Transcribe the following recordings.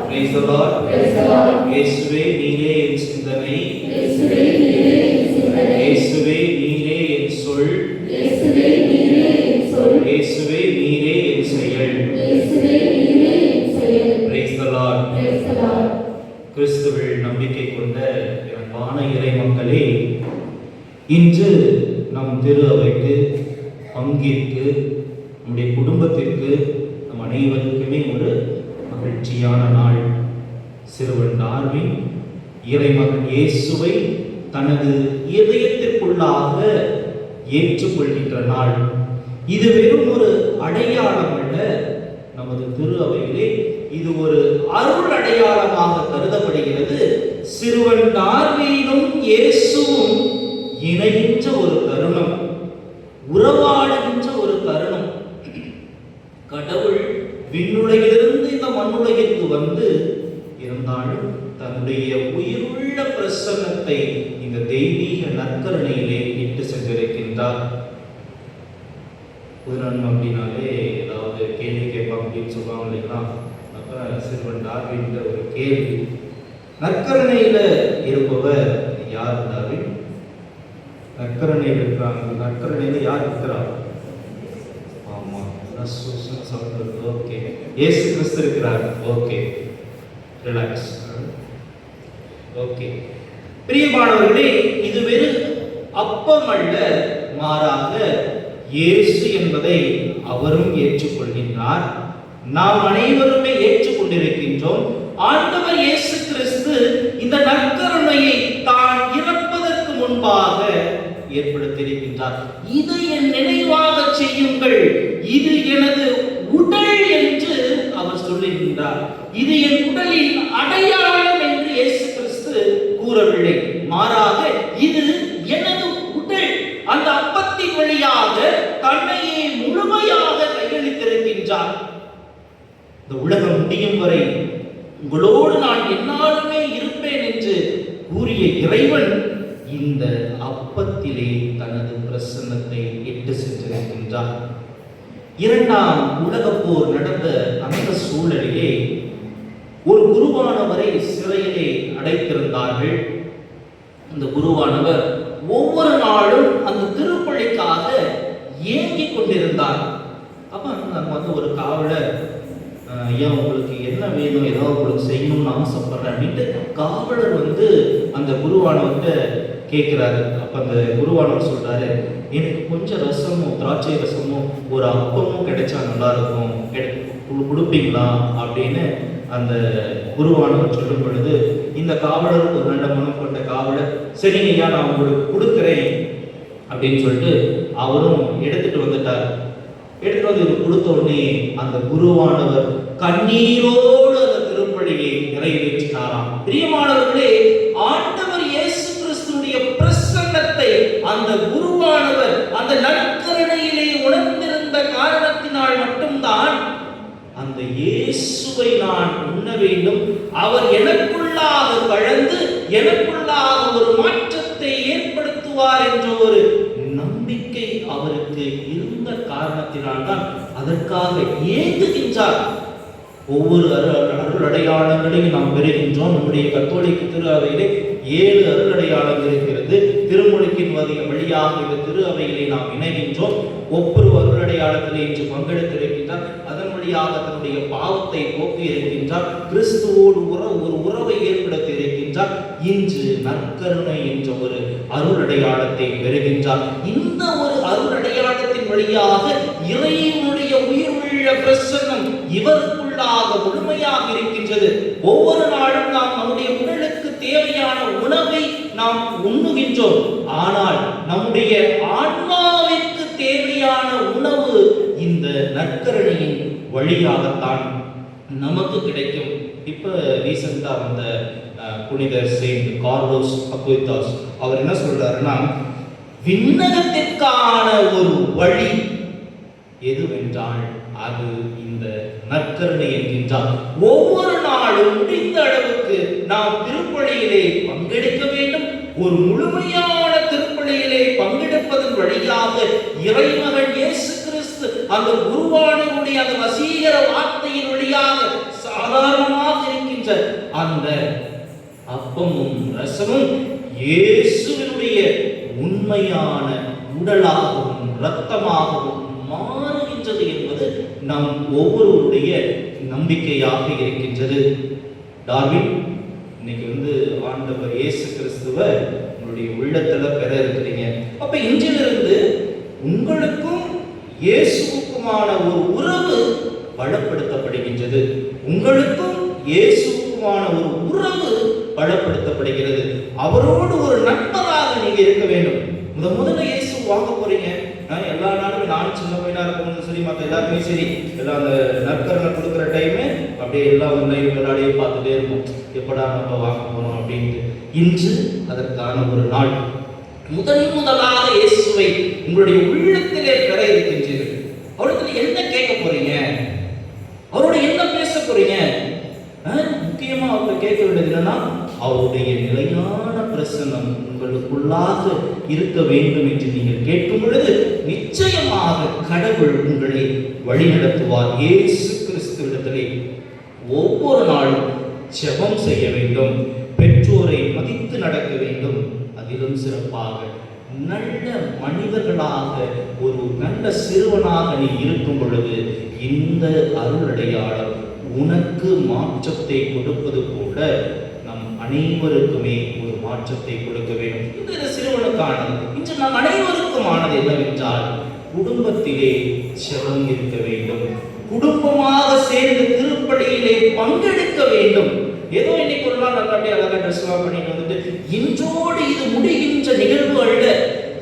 Praise the Lord. இயேசுவே நீரே என் சிந்தனை, இயேசுவே நீரே என் சொல், இயேசுவே நீரே என் செயல். Praise the Lord. கிறிஸ்துவில் நம்பிக்கை கொண்ட அன்பான இறை மக்களே, இன்று நம் திரு அவைக்கு பங்கிற்கு நம்முடைய குடும்பத்திற்கு நம் அனைவருக்குமே ஒரு மகிழ்ச்சியான நாள். சிறுவன் டார்வின் இறைமகன் இயேசுவை தனது இதயத்திற்குள்ளாக ஏற்றுக்கொள்கின்ற நாள். இது வெறும் ஒரு அடையாளம் அல்ல, நமது திரு அவையிலே இது ஒரு அருள் அடையாளமாக கருதப்படுகிறது. சிறுவன் டார்வினும் இயேசுவும் இணைகின்ற ஒரு தருணம், உறவாடுகின்ற ஒரு தருணம். கடவுள் விண்ணுலகிலிருந்து இந்த மண்ணுலகிற்கு வந்து இருந்தாலும் தன்னுடைய உயிருள்ள பிரசன்னத்தை இந்த தெய்வீக நற்கருணையிலே இட்டு சென்றிருக்கின்றார். உதாரணம் அப்படின்னாலே ஏதாவது கேள்வி கேட்பாங்க அப்படின்னு சொல்லுவாங்க இல்லைங்களா? அப்ப சிறுவன் டார்வின் ஒரு கேள்வி, நற்கருணையில இருப்பவர் யார் டார்வின்? நற்கருணையில் இருக்கிறாங்க. நற்கருணையில யார் இருக்கிறார்? ஆமா, சொல்றது. ஓகே, இயேசு கிறிஸ்து இருக்கிறார். Okay, relax. ஓகே, பிரியமானவர்களே, இது வெறும் அப்பம் அல்ல, மாறாக இயேசு என்பதை அவரும் ஏற்றுக்கொள்கின்றார். நாம் அனைவருமே ஏற்றுக்கொண்டிருக்கின்றோம். ஆண்டவர் இயேசு கிறிஸ்து இந்த நற்கருணையை தான் இறப்பதற்கு முன்பாக ஏற்படுத்தியிருக்கின்றார். இது என் நினைவாக செய்யுங்கள், இது எனது உடல் என்று அவர் சொல்லுகின்றார். இது என் உடலின் அடையாளம் என்று இயேசு கிறிஸ்து கூறவில்லை, மாறாக இது எனது உடல். அந்த அப்பத்தின் வழியாக தன்னையே முழுமையாக கையளித்திருக்கின்றார். இந்த உலகம் முடியும் வரை உங்களோடு நான் எந்நாளுமே இருப்பேன் என்று கூறிய இறைவன் இந்த அப்பத்திலே தனது பிரசன்னத்தை இட்டு சென்றிருக்கின்றார். இரண்டாம் உலகப் போர் நடந்த அந்த சூழலிலே ஒரு குருவானவரை சிறையிலே அடைத்திருந்தார்கள். அந்த குருவானவர் ஒவ்வொரு நாளும் அந்த திருப்பலிக்காக ஏங்கிக் கொண்டிருந்தார். அப்ப நம்ம வந்து ஒரு காவலர், ஐயா உங்களுக்கு என்ன வேணும், ஏதாவது உங்களுக்கு செய்யணும்னு ஆசைப்படுறேன் அப்படின்ட்டு காவலர் வந்து அந்த குருவானவர்கிட்ட கேட்கிறாரு. அப்ப அந்த குருவானவர் சொல்றாரு, எனக்கு கொஞ்சம் ரசமும் திராட்சை ரசமும் ஒரு அப்பமும் கிடைச்சா நல்லா இருக்கும், கொடுப்பீங்களா அப்படின்னு அந்த குருவானவர் சொல்லும் பொழுது இந்த காவலர், ஒரு நல்ல மனம் கொண்ட காவலர், சரிங்க ஐயா நான் உங்களுக்கு கொடுக்குறேன் அப்படின்னு சொல்லிட்டு அவரும் எடுத்துட்டு வந்துட்டார். எடுத்துட்டு வந்து கொடுத்த உடனே அந்த குருவானவர் கண்ணீரோடு அந்த திருப்பலியை நிறைவேற்றினாராம். பிரியமானவர்களே, ஆண்டவர் இயேசு கிறிஸ்துவினுடைய பிரசன்னத்தை அந்த குருவானவர் அந்த நற்கருணையிலே உணர்ந்திருந்த காரணத்தினால் மட்டும்தான் அந்த இயேசுவை நான் உண்ண வேண்டும், அவர் எனக்குள்ளாக கலந்து எனக்குள்ளாக ஒரு மாற்றத்தை ஏற்படுத்துவார் என்ற ஒரு நம்பிக்கை அவருக்கு இருந்த காரணத்தினால்தான் அதற்காக ஏங்குகின்றார். ஒவ்வொரு அருள் அடையாளங்களையும் நாம் பெறுகின்றோம். நம்முடைய கத்தோலிக்க திரு அவையிலே 7 அருள் அடையாளங்கள் இருக்கிறது. திருமுழுக்கின் வழியாக இந்த திரு அவையிலே நாம் இணைகின்றோம். ஒவ்வொரு அருள் அடையாளத்திலே இன்று பங்கெடுத்திருக்கின்றார். அதன் வழியாக தன்னுடைய பாவத்தை போக்கி இருக்கின்றார். கிறிஸ்துவோடு ஒரு உறவை ஏற்படுத்தி இருக்கின்றார். இன்று நற்கருணை என்ற ஒரு அருள் அடையாளத்தை பெறுகின்றார். இந்த ஒரு அருள் அடையாளத்தின் வழியாக இறைவனுடைய உயிருள்ள பிரசன்னம் இவருக்குள்ளாக முழுமையாக இருக்கின்றது. ஒவ்வொரு நாளும் நாம் நம்முடைய உடலுக்கு தேவையான உணவை நாம் உண்ணுகின்றோம். ஆனால் நம்முடைய ஆன்மாவிற்கு தேவையான உணவு இந்த நற்கருணையின் வழியாகத்தான் நமக்கு கிடைக்கும். இப்ப ரீசெண்டா வந்த புனிதர் செயின்ட் கார்லோஸ் அக்விதாஸ் அவர் என்ன சொல்றாருன்னா, விண்ணகத்திற்கான ஒரு வழி எதுவென்றால் அது இந்த நற்கருணை என்கின்றார். ஒவ்வொரு நாளும் முடிந்த அளவுக்கு நாம் திருப்பலியிலே பங்கெடுக்க வேண்டும். ஒரு முழுமையான திருப்பலியிலே பங்கெடுப்பதன் வழியாக இறைமகன் இயேசு கிறிஸ்து அந்த குருவானவருடைய அந்த வசீகர வார்த்தையின் வழியாக சாதாரணமாக இருக்கின்ற மாறுகின்ற அந்த அப்பமும் ரசமும் இயேசுவினுடைய உண்மையான உடலாகவும் இரத்தமாகவும் மாறுகின்றது என்பது நம் ஒவ்வொருவருடைய நம்பிக்கையாக இருக்கின்றது. டார்வின், இன்னைக்கு ஆண்டவர் இயேசு கிறிஸ்துவை உங்களுடைய உள்ளத்துல பெற இருக்கிறீங்க. அப்ப இன்றிலிருந்து உங்களுக்கும் இயேசுவுக்குமான ஒரு உறவு பலப்படுத்தப்படுகின்றது. உங்களுக்கும் இயேசுவுக்குமான ஒரு உறவு பலப்படுத்தப்படுகிறது. அவரோடு ஒரு நண்பராக நீங்க இருக்க வேண்டும். முதல்ல இயேசு வாங்க போறீங்க. எல்லா நாளும் நானும் சின்ன பையனா இருக்கும் சரி, மற்ற எல்லாருமே சரி, எல்லாம் அந்த நற்கரணை கொடுக்குற டைமு அப்படியே எல்லாம் விளையாடியே பார்த்துட்டே இருக்கும், எப்படா நம்ம வாங்க போறோம் அப்படின்ட்டு. இன்று அதற்கான ஒரு நாள். முதலாக இயேசுவை உங்களுடைய உள்ளத்திலே பெற இருக்கின்றீர்கள். அவரிடத்துல என்ன கேட்க போறீங்க? அவரோட என்ன பேச போறீங்க? முக்கியமா அவங்க கேட்க வேண்டியது என்னன்னா, அவருடைய நிலையான பிரசன்னம் உங்களுக்குள்ளாக இருக்க வேண்டும் என்று நீங்கள் கேட்கும் பொழுது நிச்சயமாக கடவுள் உங்களை வழிநடத்துவார். இயேசு கிறிஸ்துவிடத்திலே ஒவ்வொரு நாளும் ஜெபம் செய்ய வேண்டும். பெற்றோரை மதித்து நடக்க வேண்டும். அதிலும் சிறப்பாக நல்ல மனிதர்களாக ஒரு நல்ல சிறுவனாக நீ இருக்கும் பொழுது இந்த அருள் அடையாளம் உனக்கு மாற்றத்தை கொடுப்பது போல நம் அனைவருக்குமே ஒரு மாற்றத்தை கொடுக்க வேண்டும். இந்த சிறுவனுக்கானது. இன்று நம் அனைவருக்குமானது என்னவென்றால், குடும்பத்திலே ஜெபம் இருக்க வேண்டும். குடும்பமாக சேர்ந்து திருப்பலியிலே பங்கெடுக்க வேண்டும். ஏதோ இன்னைக்கு ஒரு நாள் நல்லபடியா அழகா ட்ரெஸ் எல்லாம் பண்ணிட்டு வந்துட்டு இன்றோடு இது முடிகின்ற நிகழ்வு அல்ல.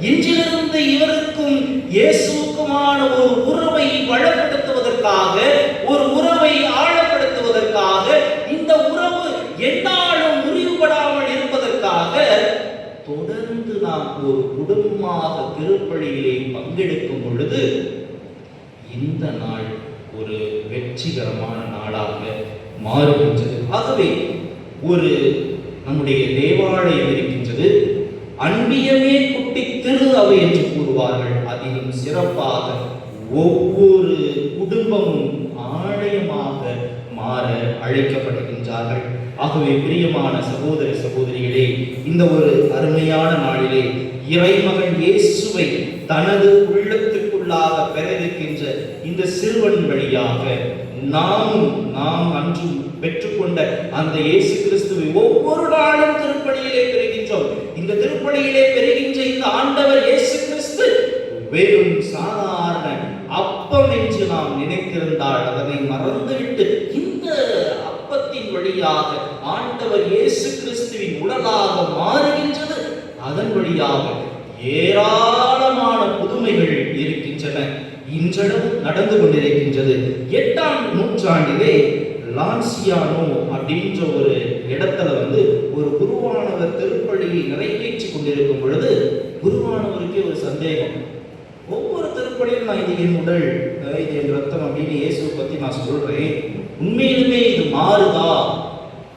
இன்றிலிருந்து இவருக்கும் இயேசுவுக்குமான ஒரு உறவை வளப்படுத்துவதற்காக, ஒரு உறவை ஆழப்படுத்துவதற்காக, இந்த உறவு எந்நாளும் முறிவுபடாமல் இருப்பதற்காக தொடர்ந்து நாம் ஒரு குடும்பமாக திருப்பலியிலே பங்கெடுக்கும் பொழுது இந்த நாள் ஒரு வெற்றிகரமான நாளாக மாறுகின்றது. ஆகவே ஒரு நம்முடைய தேவாலயம் இருக்கின்றது. அன்பியமே குட்டி திரு அவை என்று கூறுவார்கள். அதிலும் சிறப்பாக ஒவ்வொரு குடும்பமும் ஆலயமாக மாற அழைக்கப்படுகின்றார்கள். ஆகவே பிரியமான சகோதர சகோதரிகளே, இந்த ஒரு அருமையான நாளிலே இறைமகன் இயேசுவை தனது உள்ளத்துக்குள்ளாக பெறவிருக்கின்ற இந்த சிறுவன் வழியாக நாம் அன்று பெற்றுக்கொண்ட அந்த இயேசு கிறிஸ்துவை ஒவ்வொரு நாளும் திருப்பலியிலே பெறுகின்றோம். இந்த திருப்பலியிலே பெறுகின்ற இந்த ஆண்டவர் இயேசு கிறிஸ்து வெறும் சாதாரண அப்பம் என்று நாம் நினைத்திருந்தால் அதனை மறந்துவிட்டு இந்த அப்பத்தின் வழியாக ஆண்டவர் இயேசு கிறிஸ்துவின் உடலாக மாறுகின்றது. அதன் வழியாக ஏராளமான புதுமைகள் இருக்கின்றன. இன்றளவும் நடந்து கொண்டிருக்கின்றது. 8ஆம் நூற்றாண்டிலே லான்சியானோ அப்படின்ற ஒரு இடத்துல ஒரு குருவானவர் திருப்பலியை நிறைவேற்றி கொண்டிருக்கும் பொழுது குருவானவருக்கே ஒரு சந்தேகம். ஒவ்வொரு திருப்பலியும் நான் இது என் உடல், இது என் ரத்தம் அப்படின்னு இயேசுவை பத்தி நான் சொல்றேன், உண்மையிலுமே இது மாறுதா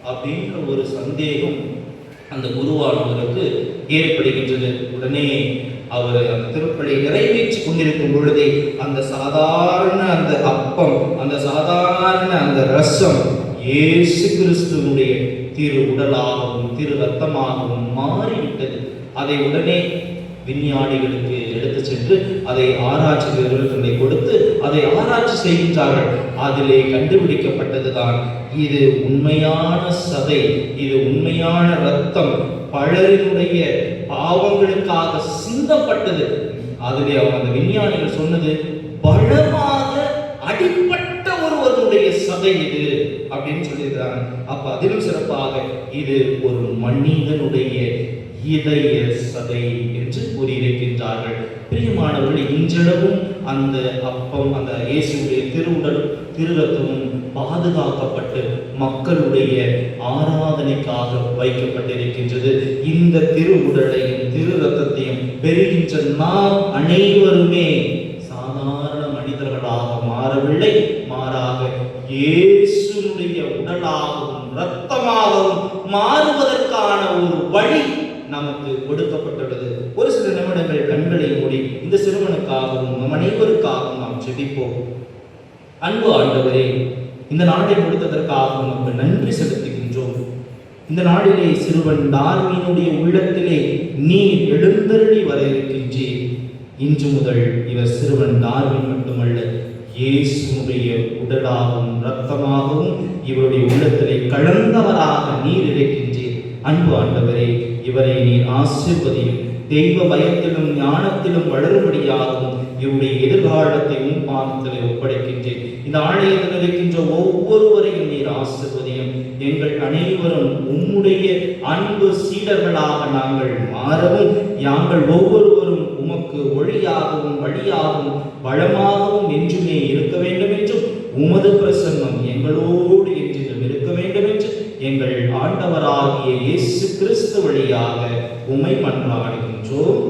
அப்படின்ற ஒரு சந்தேகம் அந்த குருவானவருக்கு ஏற்படுகின்றது. உடனே அவர் அந்த திருப்பலியை நிறைவேற்றி கொண்டிருக்கும் பொழுதே அந்த சாதாரண அந்த அப்பம், அந்த சாதாரண அந்த ரசம் இயேசு கிறிஸ்துவினுடைய திரு உடலாகவும் திரு ரத்தமாகவும் மாறிவிட்டது. அதை உடனே விஞ்ஞானிகளுக்கு எடுத்து சென்று அதை ஆராய்ச்சியாளர்களுக்கு கொடுத்து அதை ஆராய்ச்சி செய்கின்றார்கள். அதிலே கண்டுபிடிக்கப்பட்டதுதான் இது உண்மையான சதை, இது உண்மையான ரத்தம், பலரினுடைய பாவங்களுக்காக சிந்தப்பட்டது. அதிலே அவங்க அந்த விஞ்ஞானிகள் சொன்னது, பலமாக அடிப்பட்ட ஒருவருடைய சதை இது அப்படின்னு சொல்லியிருக்கிறாங்க. அப்ப அதிலும் சிறப்பாக இது ஒரு மனிதனுடைய இதய சதை என்று கூறியிருக்கின்றார்கள். பிரியமானவர்கள், இன்றளவும் அந்த அப்பம், அந்த இயேசுடைய திருவுடலும் திருரத்தமும் பாதுகாக்கப்பட்டு மக்களுடைய ஆராதனைக்காக வைக்கப்பட்டிருக்கின்றது. இந்த திருவுடலையும் திரு ரத்தத்தையும் பெறுகின்ற நாம் அனைவருமே சாதாரண மனிதர்களாக மாறவில்லை, மாறாக இயேசுடைய உடலாகவும் இரத்தமாகவும் மாறுவதற்கான ஒரு வழி நமக்கு கொடுக்கப்பட்டுள்ளது. ஒரு சில நிமிடங்கள் கண்களை மூடி இந்த சிறுவனுக்காகவும் நம் அனைவருக்காகவும் நாம் ஜெபிப்போம். அன்பு ஆண்டவரே, இந்த நாளை கொடுத்ததற்காக நமக்கு நன்றி செலுத்துகின்றோம். இந்த நாளிலே சிறுவன் டார்வினுடைய உள்ளத்திலே நீர் எழுந்தருளி வர இருக்கின்றீர். இன்று முதல் இவர் சிறுவன் டார்வின் மட்டுமல்ல, இயேசுடைய உடலாகவும் இரத்தமாகவும் இவருடைய உள்ளத்திலே கலந்தவராக நீர் இருக்கின்றீர். அன்பு ஆண்டவரே, இவரை நீர் ஆசீர்வதியும், தெய்வ பயத்திலும் ஞானத்திலும் வளரும்படியாகவும் இவருடைய எதிர்காலத்தை பாதத்திலே ஒப்படைக்கின்றேன். இந்த ஆலயத்தில் இருக்கின்ற ஒவ்வொருவரையும் நீர் ஆசீர்வதியும். எங்கள் அனைவரும் உம்முடைய அன்பு சீடர்களாக நாங்கள் மாறவும், நாங்கள் ஒவ்வொருவரும் உமக்கு ஒளியாகவும் வழியாகவும் வளமாகவும் என்றுமே இருக்க வேண்டும் என்றும், உமது பிரசன்னம் எங்களோடு என்றும் இருக்க வேண்டும் என்று எங்கள் ஆண்டவராகிய இயேசு கிறிஸ்து வழியாக உம்மை மன்றாடுகின்றோம்.